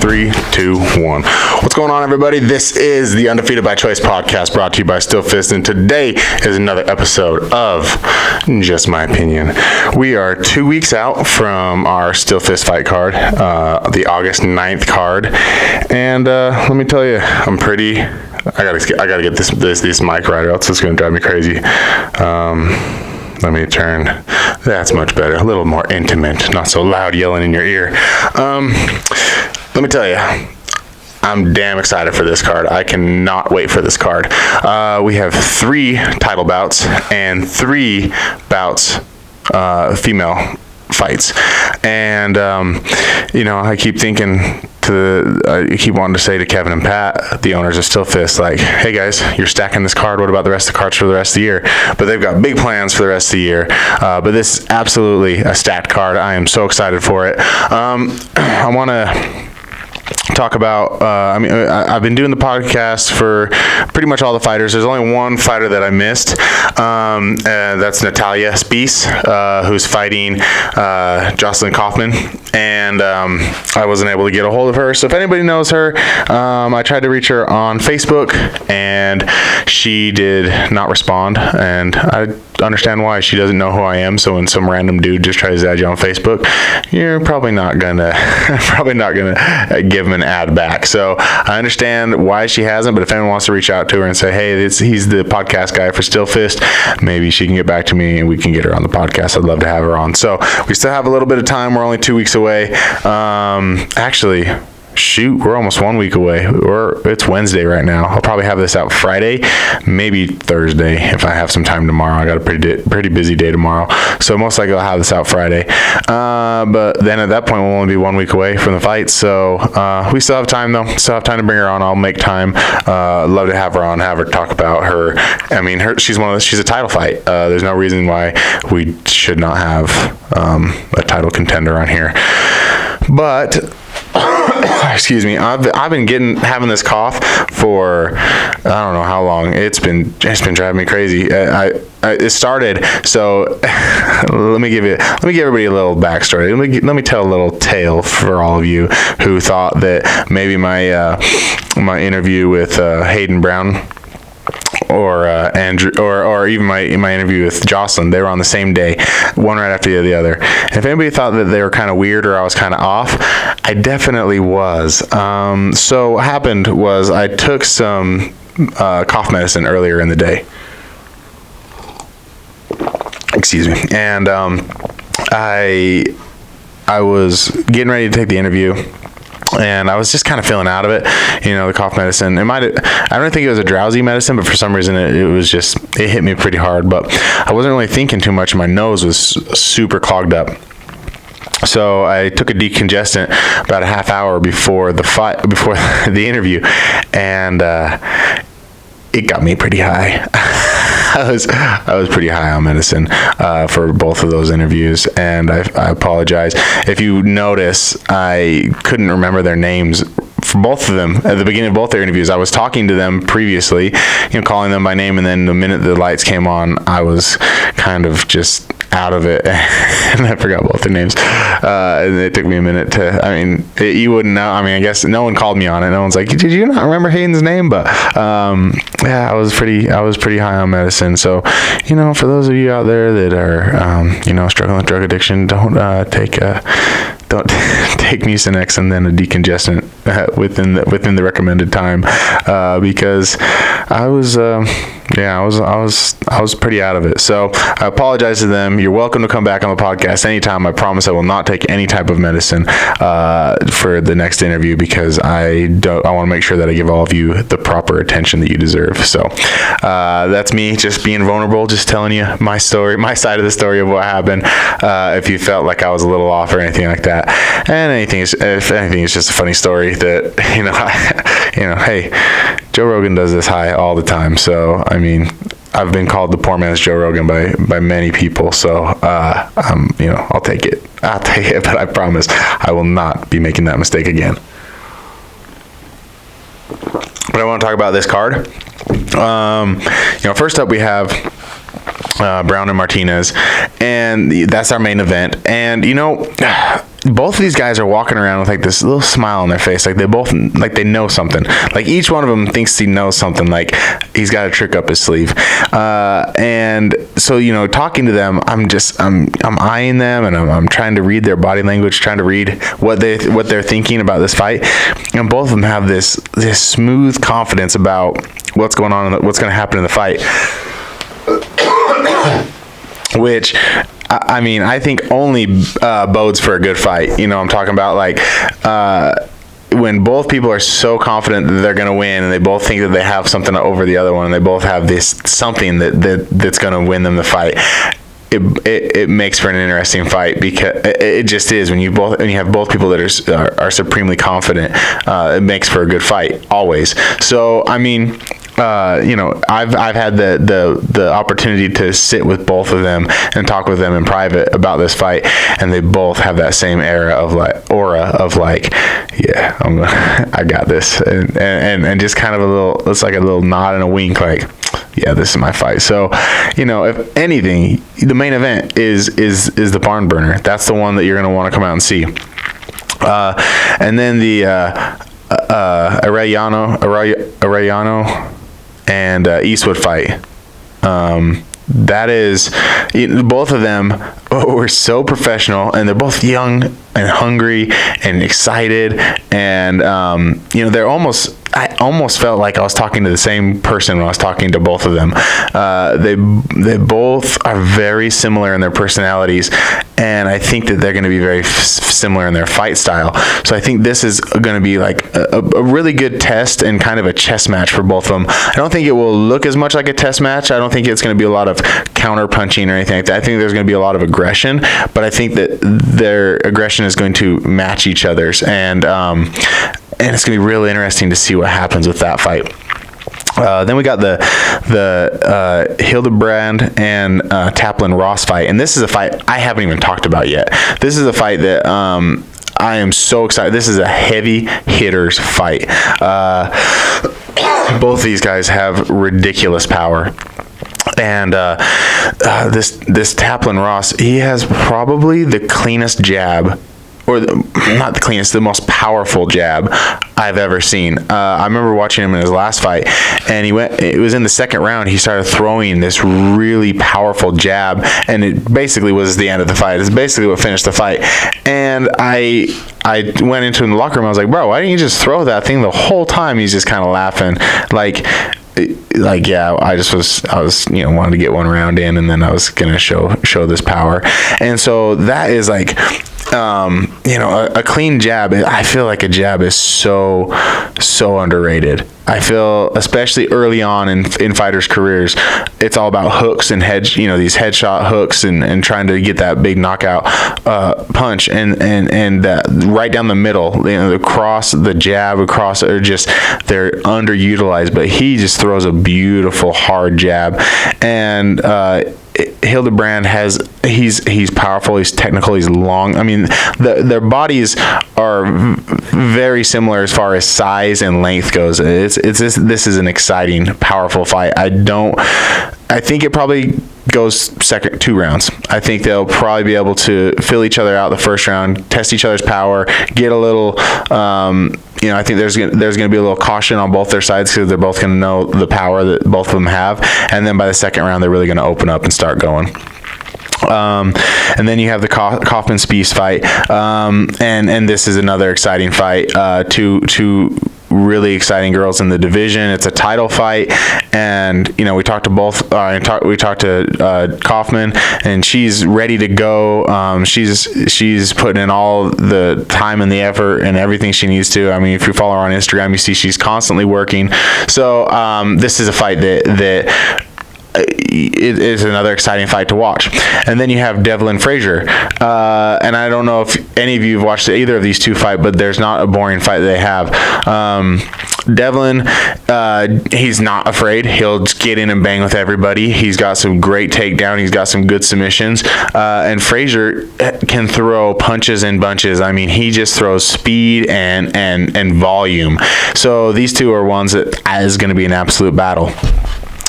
3, 2, 1. What's going on, everybody? This is the Undefeated by Choice podcast brought to you by Still Fist, and today is another episode of Just My Opinion. We are 2 weeks out from our Still Fist fight card, the August 9th card, and let me tell you, I'm pretty... I gotta get this mic right, or else it's gonna drive me crazy. Let me turn. That's much better. A little more intimate, not so loud yelling in your ear. Let me tell you, I'm damn excited for this card. I cannot wait for this card. We have 3 title bouts and 3 bouts, female fights, and I keep thinking. I keep wanting to say to Kevin and Pat, the owners of Still Fist, like, hey guys, you're stacking this card. What about the rest of the cards for the rest of the year? But they've got big plans for the rest of the year. But this is absolutely a stacked card. I am so excited for it. I want to talk about, I've been doing the podcast for pretty much all the fighters. There's only one fighter that I missed, and that's Natalia Spies, who's fighting Jocelyn Kaufman, and I wasn't able to get a hold of her. So if anybody knows her, I tried to reach her on Facebook, and she did not respond, and I understand why. She doesn't know who I am, so when some random dude just tries to add you on Facebook, you're probably not gonna give him an ad back. So I understand why she hasn't, but if anyone wants to reach out to her and say, hey, he's the podcast guy for Still Fist, maybe she can get back to me and we can get her on the podcast. I'd love to have her on. So we still have a little bit of time. We're only 2 weeks away. Actually, shoot, we're almost 1 week away. It's Wednesday right now. I'll probably have this out Friday, maybe Thursday if I have some time tomorrow. I got a pretty busy day tomorrow, so most likely I'll have this out Friday. But then at that point, we'll only be 1 week away from the fight, so we still have time though. Still have time to bring her on. I'll make time. Love to have her on, have her talk about her. I mean, she's a title fight. There's no reason why we should not have a title contender on here. But excuse me, I've been having this cough for I don't know how long. It's been driving me crazy. It started, so let me give everybody a little backstory. Let me tell a little tale for all of you who thought that maybe my interview with Hayden Brown or Andrew, or even my interview with Jocelyn, they were on the same day, one right after the other. And if anybody thought that they were kind of weird or I was kind of off, I definitely was. So what happened was I took some cough medicine earlier in the day. Excuse me. And I was getting ready to take the interview, and I was just kind of feeling out of it, the cough medicine. I don't think it was a drowsy medicine, but for some reason it hit me pretty hard. But I wasn't really thinking too much. My nose was super clogged up. So I took a decongestant about a half hour before the interview, and it got me pretty high. I was pretty high on medicine for both of those interviews, and I apologize. If you notice, I couldn't remember their names for both of them at the beginning of both their interviews. I was talking to them previously, calling them by name, and then the minute the lights came on, I was kind of just out of it, and I forgot both their names. And it took me a minute to. You wouldn't know. I guess no one called me on it. No one's like, "Did you not remember Hayden's name?" But yeah, I was pretty high on medicine. So, for those of you out there that are, struggling with drug addiction, don't take Mucinex and then a decongestant within the recommended time, because I was pretty out of it. So I apologize to them. You're welcome to come back on the podcast anytime. I promise I will not take any type of medicine for the next interview, because I want to make sure that I give all of you the proper attention that you deserve. So that's me just being vulnerable, just telling you my story, my side of the story of what happened. If you felt like I was a little off or anything like that, and if anything, it's just a funny story that hey, Joe Rogan does this high all the time. So I've been called the poor man's Joe Rogan by many people. So I'll take it. But I promise I will not be making that mistake again. But I want to talk about this card. First up we have Brown and Martinez, and that's our main event. And both of these guys are walking around with like this little smile on their face, like they know something. Like each one of them thinks he knows something, like he's got a trick up his sleeve. And so talking to them, I'm eyeing them, and I'm trying to read their body language, trying to read what they're thinking about this fight. And both of them have this smooth confidence about what's going on and what's going to happen in the fight. Which, I mean, I think only bodes for a good fight. I'm talking about like when both people are so confident that they're going to win, and they both think that they have something over the other one, and they both have this something that's going to win them the fight. It makes for an interesting fight, because it just is. When you have both people that are supremely confident, it makes for a good fight always. So I mean, I've had the opportunity to sit with both of them and talk with them in private about this fight, and they both have that same aura of like, yeah, I got this, and just kind of it's like a little nod and a wink, like, yeah, this is my fight. So, if anything, the main event is the barn burner. That's the one that you're going to want to come out and see. And then the Arellano and Eastwood fight. That is, both of them were so professional, and they're both young and hungry and excited, and I almost felt like I was talking to the same person when I was talking to both of them. They both are very similar in their personalities, and I think that they're going to be very similar in their fight style. So I think this is going to be like a really good test and kind of a chess match for both of them. I don't think it will look as much like a test match. I don't think it's going to be a lot of counter punching or anything like that. I think there's going to be a lot of aggression, but I think that their aggression is going to match each other's, and it's going to be really interesting to see what happens with that fight. Then we got the Hildebrand and Taplin Ross fight, and this is a fight I haven't even talked about yet. This is a fight that I am so excited. This is a heavy hitters fight. Both these guys have ridiculous power. And this Taplin Ross, he has probably the cleanest jab, or not the cleanest, the most powerful jab I've ever seen. I remember watching him in his last fight, and it was in the second round, he started throwing this really powerful jab, and it basically was the end of the fight. It's basically what finished the fight. And I went into the locker room, I was like, bro, why didn't you just throw that thing the whole time? He's just kind of laughing. Like, yeah, I was wanted to get one round in, and then I was gonna show this power. And so that is like, a clean jab. I feel like a jab is so underrated. I feel, especially early on in fighters' careers, it's all about hooks and these headshot hooks and trying to get that big knockout punch, and right down the middle, the jab across are just, they're underutilized. But he just throws a beautiful hard jab, and Hildebrand he's powerful, he's technical, he's long. I mean, their bodies are very similar as far as size and length goes. This is an exciting, powerful fight. I think it probably goes two rounds. I think they'll probably be able to fill each other out the first round, test each other's power, get a little, I think there's going to be a little caution on both their sides, because they're both going to know the power that both of them have. And then by the second round, they're really going to open up and start going. And then you have the Kaufman-Spieth fight, and this is another exciting fight. Two really exciting girls in the division. It's a title fight, and we talked to both. We talked to Kaufman, and she's ready to go. She's putting in all the time and the effort and everything she needs to. I mean, if you follow her on Instagram, you see she's constantly working. So this is a fight that it is another exciting fight to watch. And then you have Devlin Frazier, and I don't know if any of you have watched either of these two fight, but there's not a boring fight that they have. Devlin, he's not afraid. He'll just get in and bang with everybody. He's got some great takedown. He's got some good submissions. And Frazier can throw punches and bunches. I mean, he just throws speed and volume. So these two are ones that is going to be an absolute battle.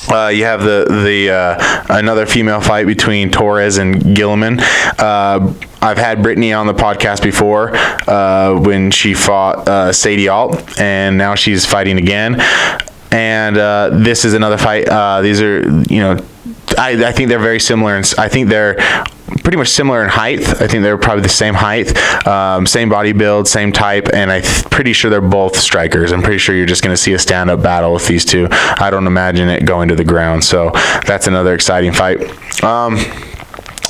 You have the another female fight between Torres and Gilliman. I've had Brittany on the podcast before when she fought Sadie Alt, and now she's fighting again. And this is another fight. These are, I think they're very similar, and I think they're pretty much similar in height. I think they're probably the same height, same body build, same type, and I'm pretty sure they're both strikers. I'm pretty sure you're just going to see a stand-up battle with these two. I don't imagine it going to the ground, so that's another exciting fight.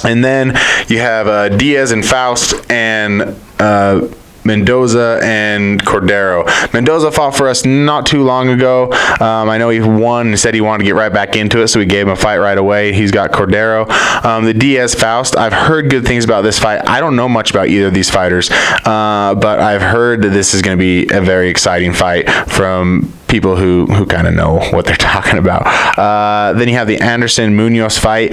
And then you have Diaz and Faust and Mendoza and Cordero. Mendoza fought for us not too long ago. I know he won and said he wanted to get right back into it, so we gave him a fight right away. He's got Cordero. The Diaz-Faust, I've heard good things about this fight. I don't know much about either of these fighters, but I've heard that this is going to be a very exciting fight from people who kind of know what they're talking about. Then you have the Anderson-Munoz fight.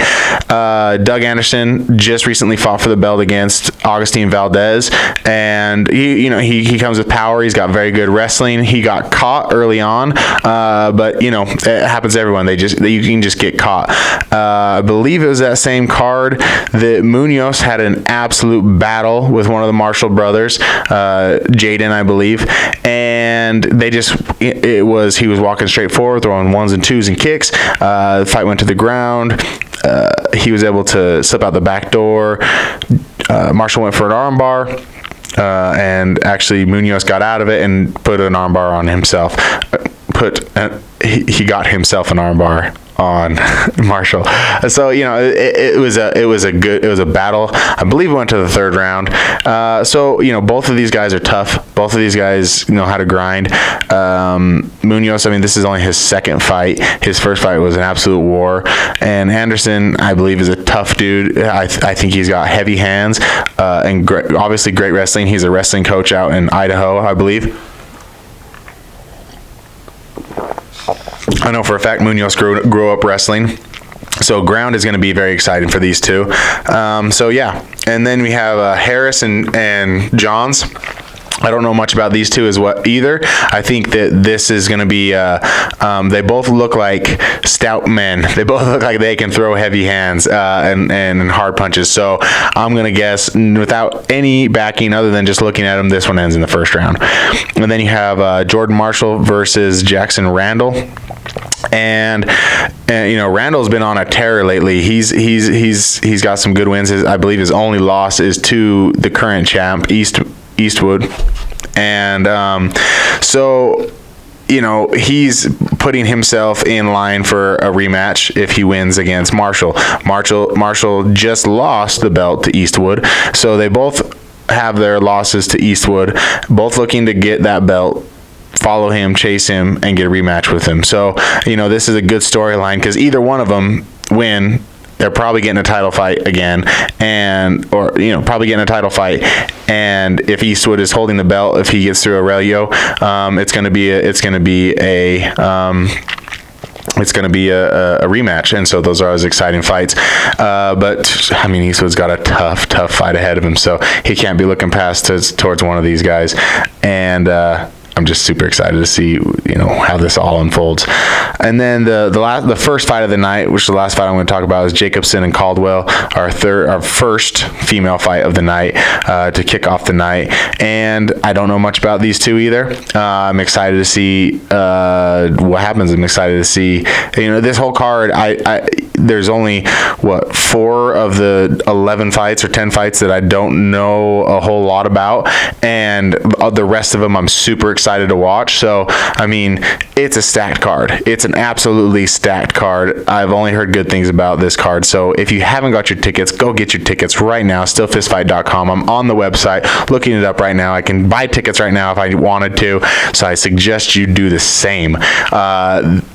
Doug Anderson just recently fought for the belt against Augustin Valdez, and he comes with power. He's got very good wrestling. He got caught early on, but it happens to everyone. You can just get caught. I believe it was that same card that Munoz had an absolute battle with one of the Marshall brothers, Jaden, I believe, and he was walking straight forward, throwing ones and twos and kicks. The fight went to the ground. He was able to slip out the back door. Marshall went for an armbar, and actually Munoz got out of it and put an armbar on himself. He got himself an armbar on Marshall. So it was a battle. I believe it went to the third round. So both of these guys are tough. Both of these guys know how to grind. Munoz, this is only his second fight. His first fight was an absolute war. And Anderson, I believe, is a tough dude. I think he's got heavy hands and obviously great wrestling. He's a wrestling coach out in Idaho, I believe. I know for a fact Munoz grew up wrestling. So ground is going to be very exciting for these two. And then we have Harris and Johns. I don't know much about these two either. I think that this is going to be, they both look like stout men. They both look like they can throw heavy hands and hard punches. So I'm going to guess, without any backing other than just looking at them, this one ends in the first round. And then you have Jordan Marshall versus Jackson Randall. And Randall's been on a tear lately. He's got some good wins. I believe his only loss is to the current champ, Eastwood. And so he's putting himself in line for a rematch if he wins against Marshall. Marshall just lost the belt to Eastwood, so they both have their losses to Eastwood, both looking to get that belt, follow him, chase him, and get a rematch with him. So this is a good storyline, because either one of them win, they're probably getting a title fight again, probably getting a title fight. And if Eastwood is holding the belt, if he gets through Aurelio, it's going to be a rematch, and so those are always exciting fights. But Eastwood's got a tough fight ahead of him, so he can't be looking past towards one of these guys. And I'm just super excited to see how this all unfolds. And then the first fight of the night, which is the last fight I'm going to talk about, is Jacobson and Caldwell, our first female fight of the night, to kick off the night. And I don't know much about these two either. I'm excited to see what happens. I'm excited to see this whole card. There's only 4 of the 11 fights or 10 fights that I don't know a whole lot about, and the rest of them I'm super excited to watch. So it's a stacked card. It's an absolutely stacked card. I've only heard good things about this card. So if you haven't got your tickets, go get your tickets right now. Stillfistfight.com. I'm on the website looking it up right now. I can buy tickets right now if I wanted to. So I suggest you do the same.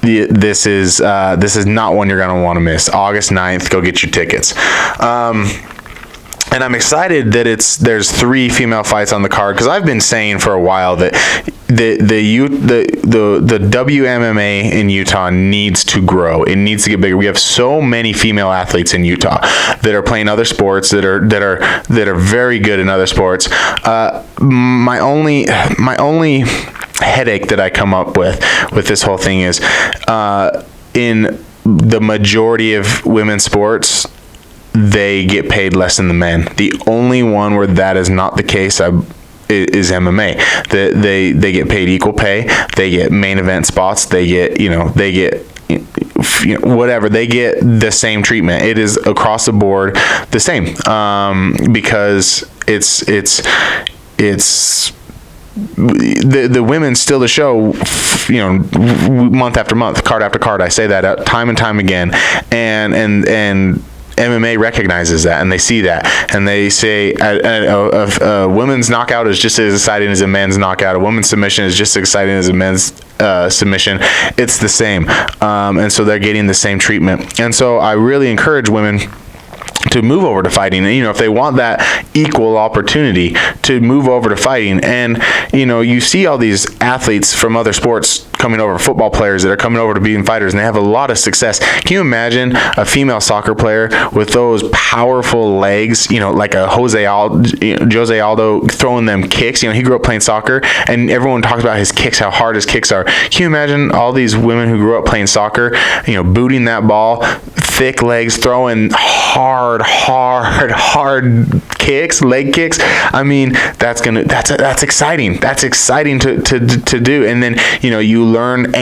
This is not one you're going to want to miss. August 9th, go get your tickets. And I'm excited that there's 3 female fights on the card, because I've been saying for a while that the WMMA in Utah needs to grow. It needs to get bigger. We have so many female athletes in Utah that are playing other sports, that are very good in other sports. My only headache that I come up with this whole thing is the majority of women's sports, they get paid less than the men. The only one where that is not the case is MMA. They get paid equal pay. They get main event spots. They get whatever. They get the same treatment. It is across the board the same, because it's the women still the show, month after month, card after card. I say that time and time again, and MMA recognizes that, and they see that, and they say a women's knockout is just as exciting as a men's knockout. A women's submission is just as exciting as a men's submission. It's the same, and so they're getting the same treatment. And so I really encourage women to move over to fighting, if they want that equal opportunity to move over to fighting. And you see all these athletes from other sports coming over, football players that are coming over to being fighters, and they have a lot of success. Can you imagine a female soccer player with those powerful legs, like a Jose Aldo throwing them kicks? He grew up playing soccer, and everyone talks about his kicks, how hard his kicks are. Can you imagine all these women who grew up playing soccer, booting that ball, thick legs, throwing hard kicks, leg kicks? I mean, that's exciting. That's exciting to do. And then you've learned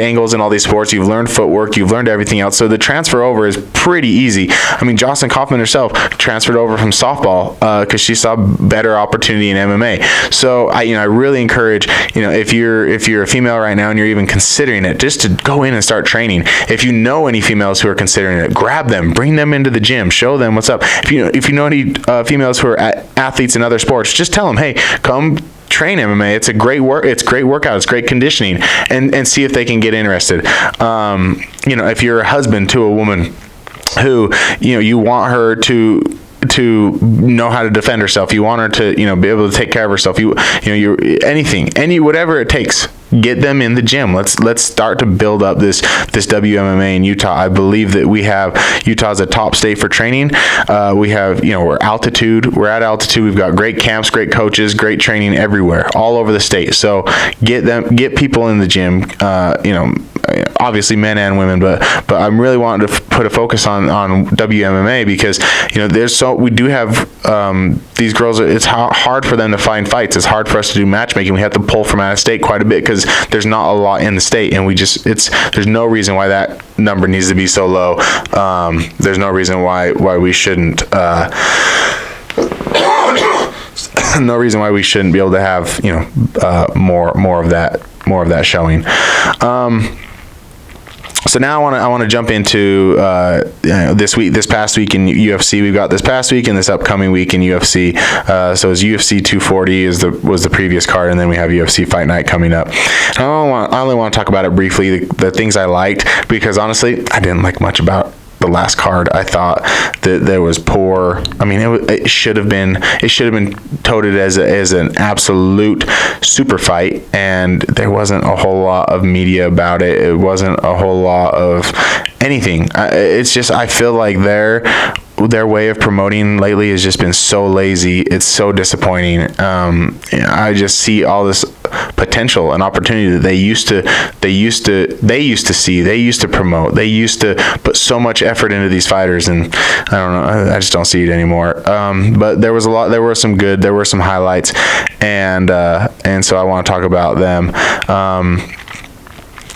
angles in all these sports. You've learned footwork. You've learned everything else. So the transfer over is pretty easy. I mean, Jocelyn Kaufman herself transferred over from softball because she saw better opportunity in MMA. So I really encourage, if you're a female right now and you're even considering it, just to go in and start training. If you know any females who are considering it, grab them, bring them into the gym, show them what's up. If you know any females who are athletes in other sports, just tell them, hey, come train MMA. It's a great workout. It's great conditioning, and see if they can get interested. If you're a husband to a woman who you want her to know how to defend herself, you want her to be able to take care of herself, whatever it takes, get them in the gym. Let's start to build up this WMMA in Utah. I believe that Utah's a top state for training. We have we're at altitude. We've got great camps, great coaches, great training everywhere, all over the state. So get people in the gym. Obviously men and women, but I'm really wanting to put a focus on WMMA because we do have these girls. It's hard for them to find fights. It's hard for us to do matchmaking. We have to pull from out of state quite a bit because there's not a lot in the state, and there's no reason why that number needs to be so low. There's no reason why we shouldn't. No reason why we shouldn't be able to have more of that showing. So now I want to jump into this past week in UFC. We've got this past week and this upcoming week in UFC. So it's UFC 240 was the previous card, and then we have UFC Fight Night coming up. I only want to talk about it briefly, the things I liked, because honestly I didn't like much about the last card. I thought that there was poor. I mean, it should have been touted as an absolute super fight, and there wasn't a whole lot of media about it. It wasn't a whole lot of anything. It's just, I feel like their way of promoting lately has just been so lazy. It's so disappointing. I just see all this potential and opportunity that they used to see. They used to promote. They used to put so much effort into these fighters, and I don't know. I just don't see it anymore. But there was a lot. There were some good. There were some highlights, and so I want to talk about them.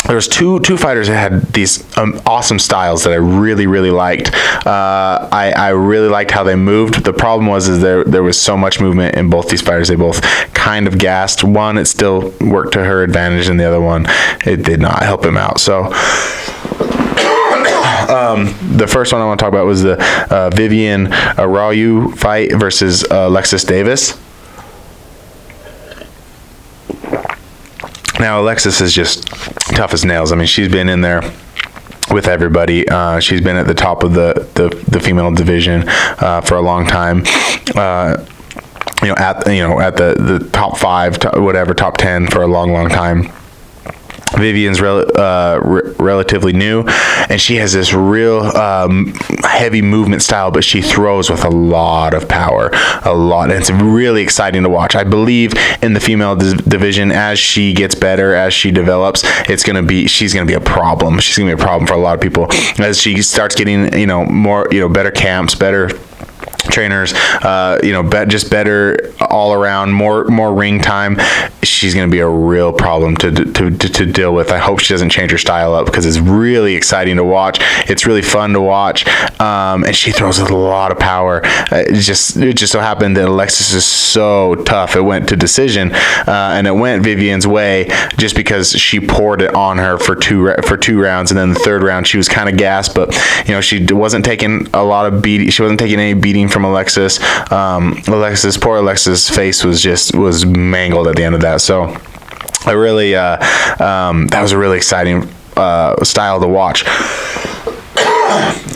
There was two fighters that had these awesome styles that I really, really liked. I really liked how they moved. The problem was there was so much movement in both these fighters. They both kind of gassed. One, it still worked to her advantage, and the other one, it did not help him out. So the first one I want to talk about was the Vivian Araújo fight versus Alexis Davis. Now, Alexis is just tough as nails. I mean, she's been in there with everybody. She's been at the top of the female division for a long time. At the top 5, top 10 for a long time. Vivian's relatively new, and she has this real heavy movement style, but she throws with a lot of power, and it's really exciting to watch. I believe in the female division, as she gets better, as she develops, she's gonna be a problem. She's gonna be a problem for a lot of people as she starts getting more better camps, better trainers, just better all around, more ring time. She's going to be a real problem to deal with. I hope she doesn't change her style up, because it's really exciting to watch. It's really fun to watch, and she throws with a lot of power. It just so happened that Alexis is so tough. It went to decision, and it went Vivian's way just because she poured it on her for two rounds, and then the third round she was kind of gassed, but she wasn't taking a lot of beating. She wasn't taking any beating from Alexis. Poor Alexis' face was mangled at the end of that. So I really that was a really exciting style to watch.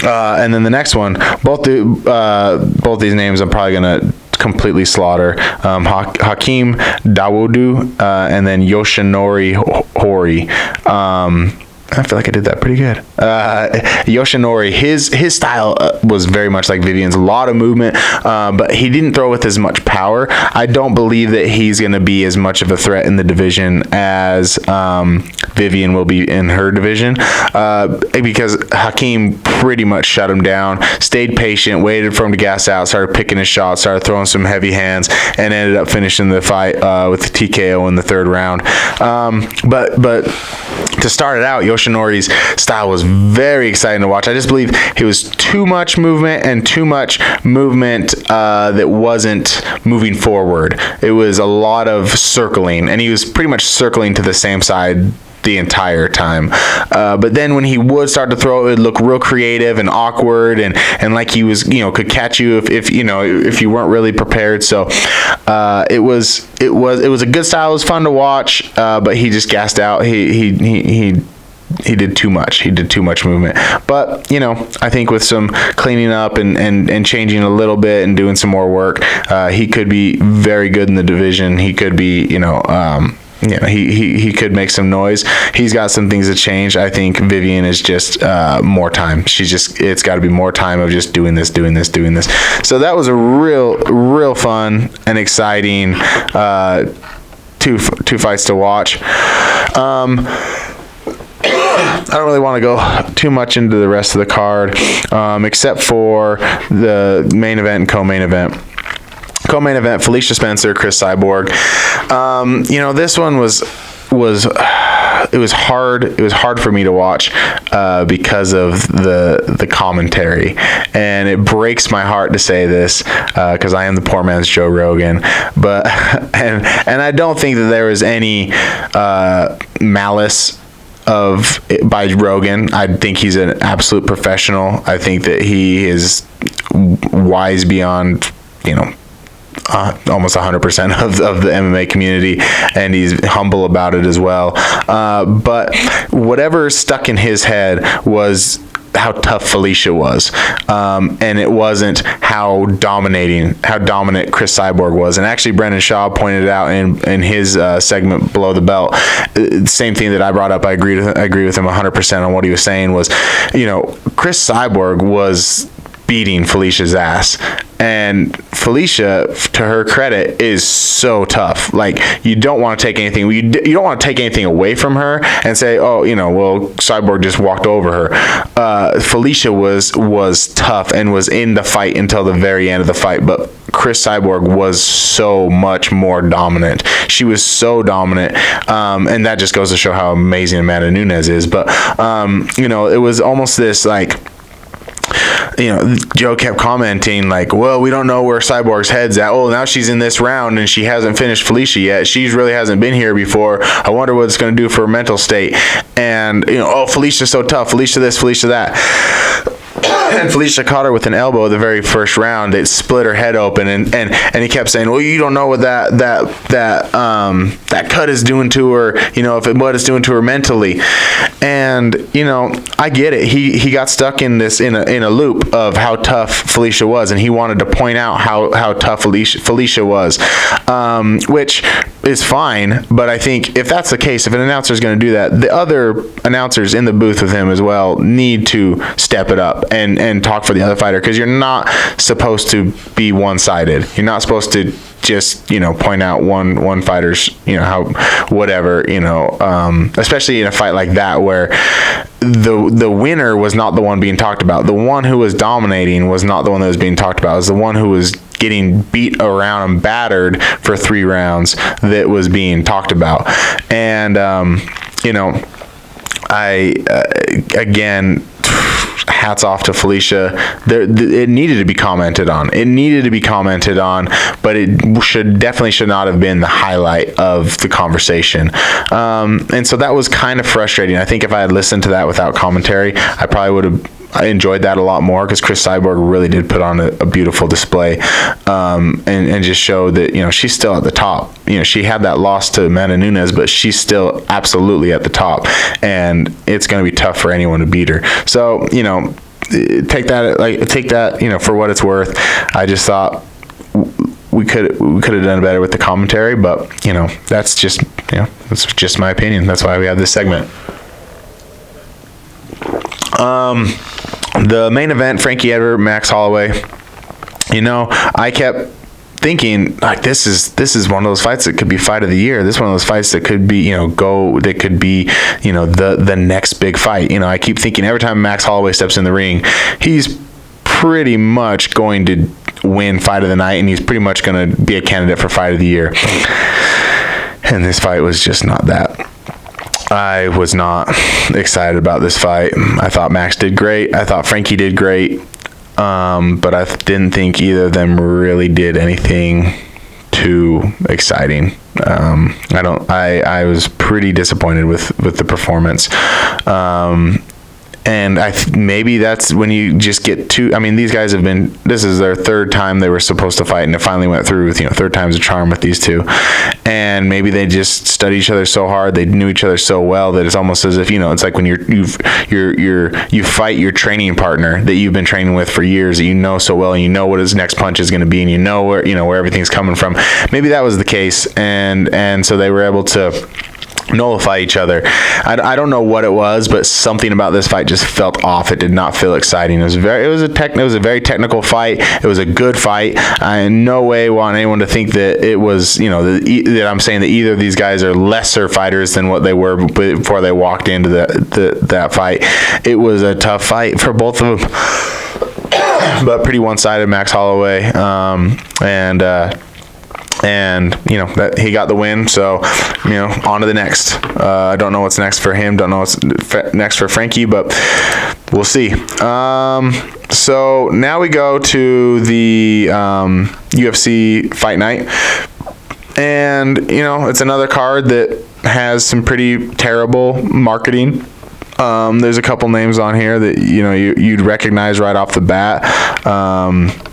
And then the next one, both these names I'm probably gonna completely slaughter. Hakeem Dawodu and then Yoshinori Hori. I feel like I did that pretty good. Yoshinori, his style was very much like Vivian's, a lot of movement, but he didn't throw with as much power. I don't believe that he's going to be as much of a threat in the division as Vivian will be in her division, because Hakeem pretty much shut him down, stayed patient, waited for him to gas out, started picking his shots, started throwing some heavy hands, and ended up finishing the fight with the TKO in the third round. But to start it out, Yoshinori's style was very exciting to watch. I just believe he was too much movement that wasn't moving forward. It was a lot of circling, and he was pretty much circling to the same side the entire time. But then when he would start to throw, it would look real creative and awkward, and like he was, could catch you if you weren't really prepared. So it was a good style. It was fun to watch, but he just gassed out. He did too much. He did too much movement. But, I think with some cleaning up and changing a little bit and doing some more work, he could be very good in the division. He could be, he could make some noise. He's got some things to change. I think Vivian is just more time. It's got to be more time of just doing this. So that was a real fun and exciting two fights to watch. I don't really want to go too much into the rest of the card, except for the main event and co-main event. Co-main event: Felicia Spencer, Chris Cyborg. This one was hard. It was hard for me to watch because of the commentary, and it breaks my heart to say this because I am the poor man's Joe Rogan. But and I don't think that there was any malice by Rogan. I think he's an absolute professional. I think that he is wise beyond, almost 100% of the MMA community, and he's humble about it as well. But whatever stuck in his head was how tough Felicia was, and it wasn't how dominant Chris Cyborg was. And actually, Brendan Shaw pointed out in his segment Below the Belt, same thing that I brought up. I agree with him 100% on what he was saying. Was Chris Cyborg was beating Felicia's ass, and Felicia, to her credit, is so tough. Like, you don't want to take anything. You don't want to take anything away from her and say, well, Cyborg just walked over her. Felicia was tough and was in the fight until the very end of the fight. But Chris Cyborg was so much more dominant. She was so dominant, and that just goes to show how amazing Amanda Nunes is. But it was almost this like, Joe kept commenting like, well, we don't know where Cyborg's head's at. Oh, now she's in this round and she hasn't finished Felicia yet. She really hasn't been here before. I wonder what it's going to do for her mental state. And, Felicia's so tough. Felicia this, Felicia that. And Felicia caught her with an elbow the very first round. It split her head open, and he kept saying, well, you don't know what that cut is doing to her, what it's doing to her mentally. And I get it. He got stuck in a loop of how tough Felicia was, and he wanted to point out how tough Felicia was, which is fine, but I think if that's the case, if an announcer is going to do that, the other announcers in the booth with him as well need to step it up and talk for the other fighter, because you're not supposed to be one-sided. You're not supposed to just, point out one fighter's, how whatever, especially in a fight like that where the winner was not the one being talked about. The one who was dominating was not the one that was being talked about. It was the one who was getting beat around and battered for 3 rounds that was being talked about. And, again, hats off to Felicia. It needed to be commented on. But it definitely should not have been the highlight of the conversation. And so that was kind of frustrating. I think if I had listened to that without commentary, I probably would have enjoyed that a lot more, because Chris Cyborg really did put on a beautiful display, and just showed that, she's still at the top. She had that loss to Amanda Nunes, but she's still absolutely at the top, and it's going to be tough for anyone to beat her. So, take that, for what it's worth. I just thought we could have done better with the commentary, but that's just my opinion. That's why we have this segment. The main event, Frankie Edgar, Max Holloway. I kept thinking, like, this is one of those fights that could be fight of the year. This is one of those fights that could be, that could be, the next big fight. I keep thinking every time Max Holloway steps in the ring, he's pretty much going to win fight of the night, and he's pretty much going to be a candidate for fight of the year. And this fight was just not that. I was not excited about this fight. I thought Max did great. I thought Frankie did great. But I didn't think either of them really did anything too exciting. I was pretty disappointed with the performance. And maybe that's when you just get too. I mean, these guys this is their 3rd time they were supposed to fight, and it finally went through with, 3rd time's a charm with these two. And maybe they just studied each other so hard, they knew each other so well that it's almost as if, it's like when you fight your training partner that you've been training with for years, that you know so well, and you know what his next punch is going to be, and where everything's coming from. Maybe that was the case, and so they were able to nullify each other. I don't know what it was, but something about this fight just felt off. It did not feel exciting. It was a very technical fight. It was a good fight. I in no way want anyone to think that it was, that I'm saying that either of these guys are lesser fighters than what they were before they walked into that fight. It was a tough fight for both of them, but pretty one-sided. Max Holloway, and that he got the win. So on to the next. I don't know what's next for him, don't know what's next for Frankie, but we'll see. So now we go to the UFC Fight Night, and it's another card that has some pretty terrible marketing. There's a couple names on here that you'd recognize right off the bat.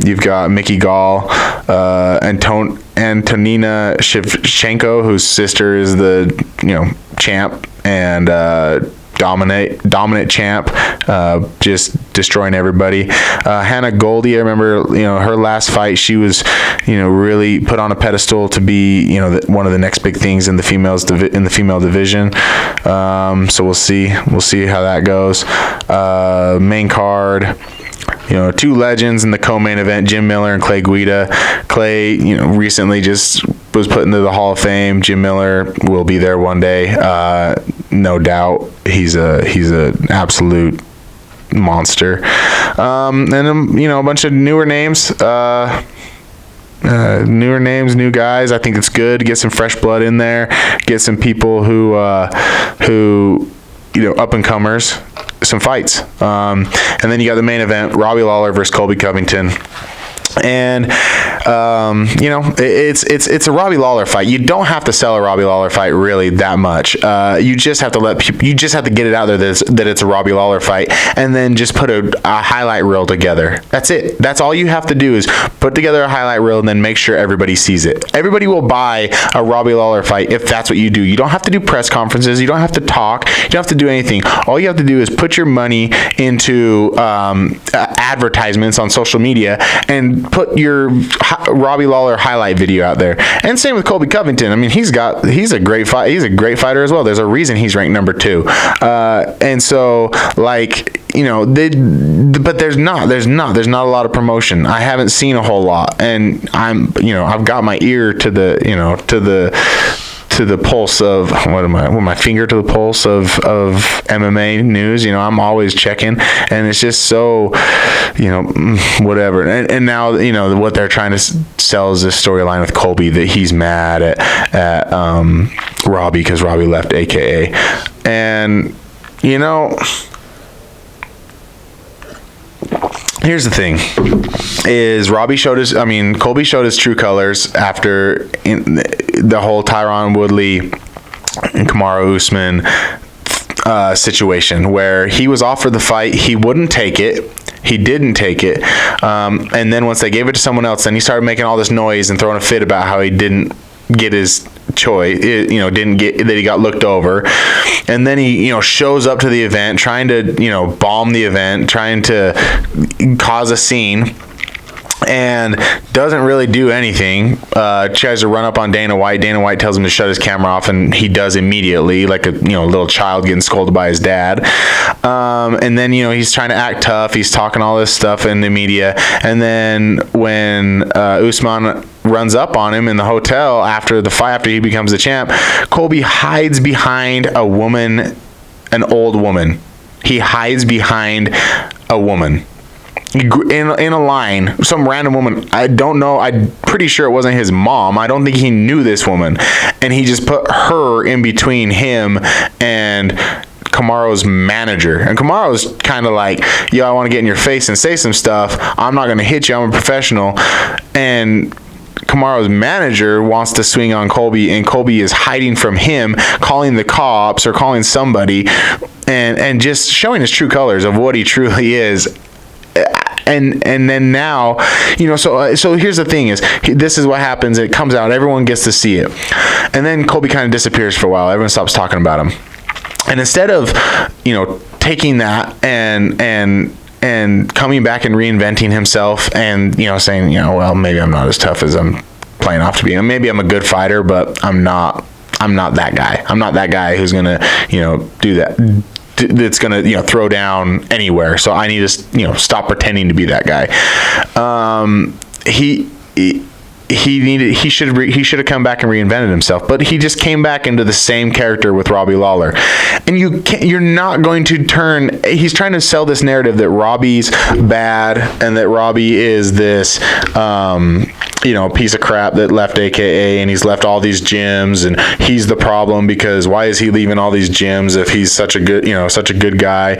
You've got Mickey Gall, Antonina Shevchenko, whose sister is the champ, and dominant champ, just destroying everybody. Hannah Goldie, I remember, her last fight, she was, really put on a pedestal to be, one of the next big things in the female division. So we'll see how that goes. Main card. 2 legends in the co-main event, Jim Miller and Clay Guida. Clay, recently just was put into the Hall of Fame. Jim Miller will be there one day, no doubt. He's an absolute monster. And a bunch of newer names. New guys. I think it's good to get some fresh blood in there. Get some people who up and comers, some fights. And then you got the main event, Robbie Lawler versus Colby Covington. And it's a Robbie Lawler fight. You don't have to sell a Robbie Lawler fight really that much. You just have to get it out there that it's a Robbie Lawler fight, and then just put a highlight reel together. That's it. That's all you have to do is put together a highlight reel and then make sure everybody sees it. Everybody will buy a Robbie Lawler fight if that's what you do. You don't have to do press conferences. You don't have to talk. You don't have to do anything. All you have to do is put your money into advertisements on social media and put your Robbie Lawler highlight video out there. And same with Colby Covington. I mean, he's a great fighter as well. There's a reason he's ranked number 2. And so, like, you know, but there's not a lot of promotion. I haven't seen a whole lot, and I've got my ear to the pulse of my finger to the pulse of MMA news. You know, I'm always checking, and it's just so, you know, whatever. And now, you know, what they're trying to sell is this storyline with Colby, that he's mad at Robbie because Robbie left AKA. And, you know, here's the thing, is Colby showed his true colors after the whole Tyron Woodley and Kamaru Usman situation, where he was offered the fight, he wouldn't take it. He didn't take it. And then once they gave it to someone else, then he started making all this noise and throwing a fit about how he didn't get his choice, didn't get that, he got looked over. And then he, shows up to the event trying to, bomb the event, trying to cause a scene, and doesn't really do anything. Tries to run up on Dana White. Dana White tells him to shut his camera off, and he does immediately, like a little child getting scolded by his dad. And then he's trying to act tough. He's talking all this stuff in the media, and then when Usman runs up on him in the hotel after the fight, after he becomes the champ, Colby hides behind a woman, an old woman. He hides behind a woman. In a line, some random woman, I don't know, I'm pretty sure it wasn't his mom. I don't think he knew this woman, and he just put her in between him and Kamaru's manager. And Kamaru's kind of like, I want to get in your face and say some stuff. I'm not going to hit you, I'm a professional. And Kamaru's manager wants to swing on Colby, and Colby is hiding from him, calling the cops or calling somebody, and just showing his true colors of what he truly is. And then now, so here's the thing, is this is what happens. It comes out, everyone gets to see it, and then Colby kind of disappears for a while. Everyone stops talking about him, and instead of taking that and coming back and reinventing himself and saying well, maybe I'm not as tough as I'm playing off to be, and maybe I'm a good fighter, but I'm not that guy. I'm not that guy who's gonna do that. That's gonna throw down anywhere. So I need to stop pretending to be that guy. He should have come back and reinvented himself, but he just came back into the same character with Robbie Lawler. And you're not going to turn. He's trying to sell this narrative that Robbie's bad and that Robbie is this piece of crap that left AKA, and he's left all these gyms, and he's the problem because why is he leaving all these gyms if he's such a good guy?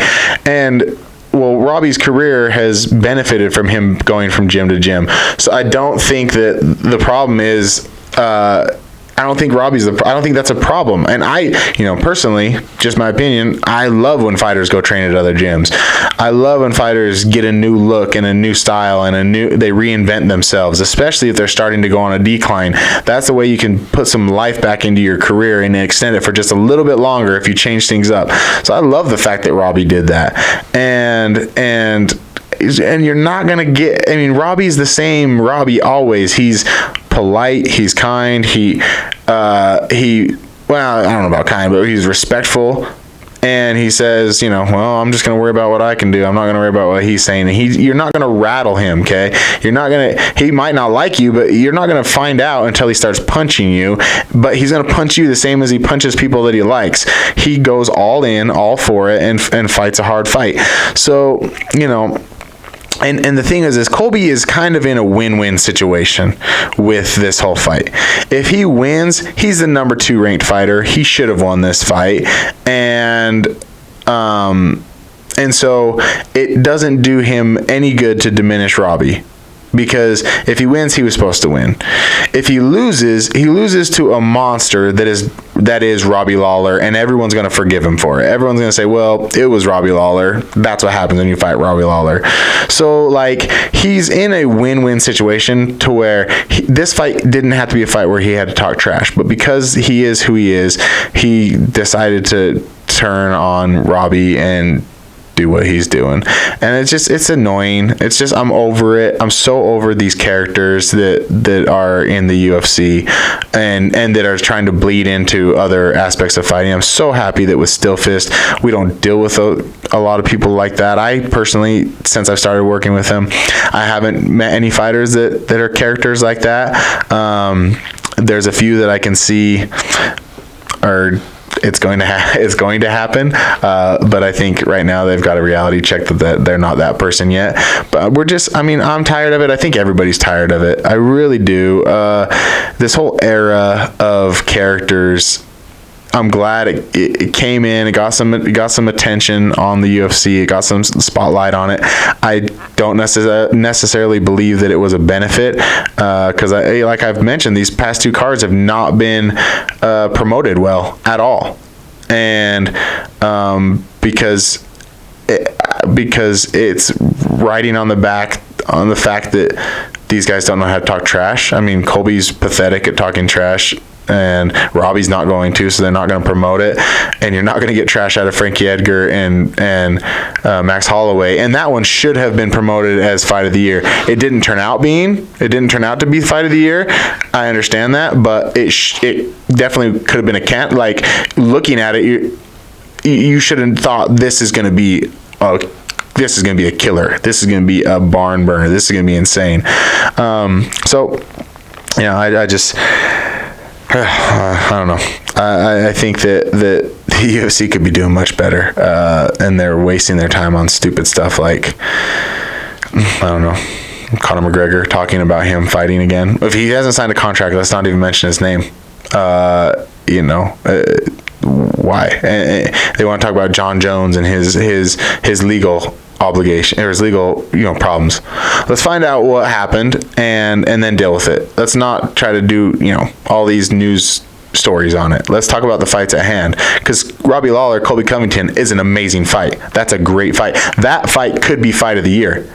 And well, Robbie's career has benefited from him going from gym to gym. So I don't think that the problem is, I don't think that's a problem. And I, personally, just my opinion, I love when fighters go train at other gyms. I love when fighters get a new look and a new style and they reinvent themselves, especially if they're starting to go on a decline. That's the way you can put some life back into your career and extend it for just a little bit longer if you change things up. So I love the fact that Robbie did that. And you're not going to get, Robbie's the same Robbie always. He's polite, he's kind, well, I don't know about kind, but he's respectful, and he says, well, I'm just going to worry about what I can do. I'm not going to worry about what he's saying. And you're not going to rattle him, okay? He might not like you, but you're not going to find out until he starts punching you, but he's going to punch you the same as he punches people that he likes. He goes all in, all for it, and fights a hard fight. So, And the thing is Colby is kind of in a win-win situation with this whole fight. If he wins, he's the number 2 ranked fighter. He should have won this fight. And so it doesn't do him any good to diminish Robbie. Because if he wins, he was supposed to win. If he loses to a monster that is Robbie Lawler, and everyone's going to forgive him for it. Everyone's going to say, well, it was Robbie Lawler. That's what happens when you fight Robbie Lawler. So, he's in a win-win situation to where this fight didn't have to be a fight where he had to talk trash. But because he is who he is, he decided to turn on Robbie and do what he's doing, and it's annoying. It's just, I'm over it. I'm so over these characters that are in the UFC and that are trying to bleed into other aspects of fighting. I'm so happy that with Still Fist we don't deal with a lot of people like that. I personally, since I've started working with him, I haven't met any fighters that are characters like that. There's a few that I can see are it's going to happen, but I think right now they've got a reality check that they're not that person yet. But I'm tired of it. I think everybody's tired of it. I really do. This whole era of characters, I'm glad it came in. It got some attention on the UFC. It got some spotlight on it. I don't necessarily believe that it was a benefit, because like I've mentioned, these past two cards have not been promoted well at all, and because it's riding on the fact that these guys don't know how to talk trash. I mean, Colby's pathetic at talking trash, and Robbie's not going to, so they're not going to promote it, and you're not going to get trash out of Frankie Edgar and Max Holloway, and that one should have been promoted as Fight of the Year. It didn't turn out to be Fight of the Year. I understand that, but it definitely could have been like, looking at it, you should have thought this is going to be a killer. This is going to be a barn burner. This is going to be insane. So I just I don't know. I think that the UFC could be doing much better, and they're wasting their time on stupid stuff like, I don't know, Conor McGregor, talking about him fighting again. If he hasn't signed a contract, let's not even mention his name. Why? They want to talk about John Jones and his legal obligation or his legal problems. Let's find out what happened and then deal with it. Let's not try to do all these news stories on it. Let's talk about the fights at hand, because Robbie Lawler, Colby Covington is an amazing fight. That's a great fight. That fight could be Fight of the Year.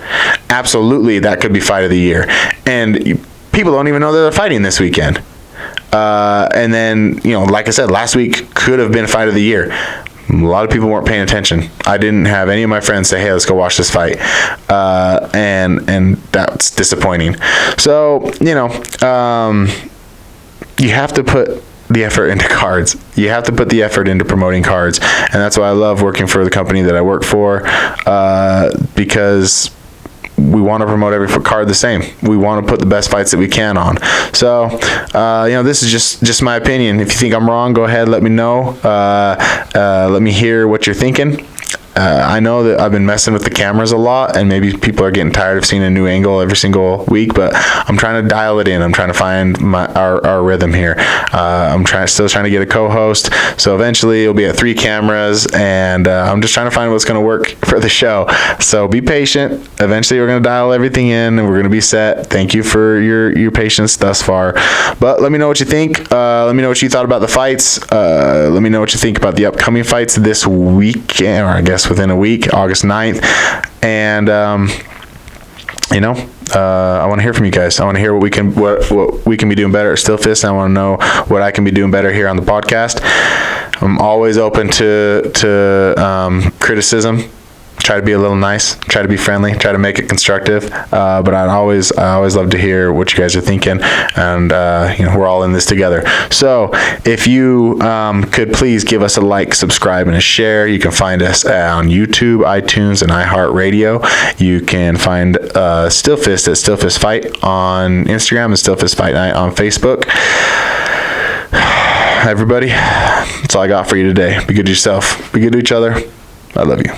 Absolutely, that could be Fight of the Year, and people don't even know that they're fighting this weekend. And then like I said, last week could have been Fight of the Year. A lot of people weren't paying attention. I didn't have any of my friends say, "Hey, let's go watch this fight," and that's disappointing. So you have to put the effort into cards. You have to put the effort into promoting cards, and that's why I love working for the company that I work for, because we want to promote every card the same. We want to put the best fights that we can on. So, this is just my opinion. If you think I'm wrong, go ahead, let me know. Let me hear what you're thinking. I know that I've been messing with the cameras a lot, and maybe people are getting tired of seeing a new angle every single week, but I'm trying to dial it in. I'm trying to find our rhythm here. I'm still trying to get a co-host, so eventually it'll be at 3 cameras, and I'm just trying to find what's going to work for the show. So be patient. Eventually we're going to dial everything in, and we're going to be set. Thank you for your patience thus far. But let me know what you think. Let me know what you thought about the fights. Let me know what you think about the upcoming fights this week, or I guess within a week, August 9th. And I want to hear from you guys. I want to hear what we can be doing better at Still Fist. I want to know what I can be doing better here on the podcast. I'm always open to criticism. Try to be a little nice, try to be friendly, try to make it constructive, but I always love to hear what you guys are thinking, and we're all in this together. So if you could please give us a like, subscribe, and a share. You can find us on YouTube, iTunes, and iHeartRadio. You can find Still Fist at Still Fist Fight on Instagram and Still Fist Fight Night on Facebook. Everybody, that's all I got for you today. Be good to yourself. Be good to each other. I love you.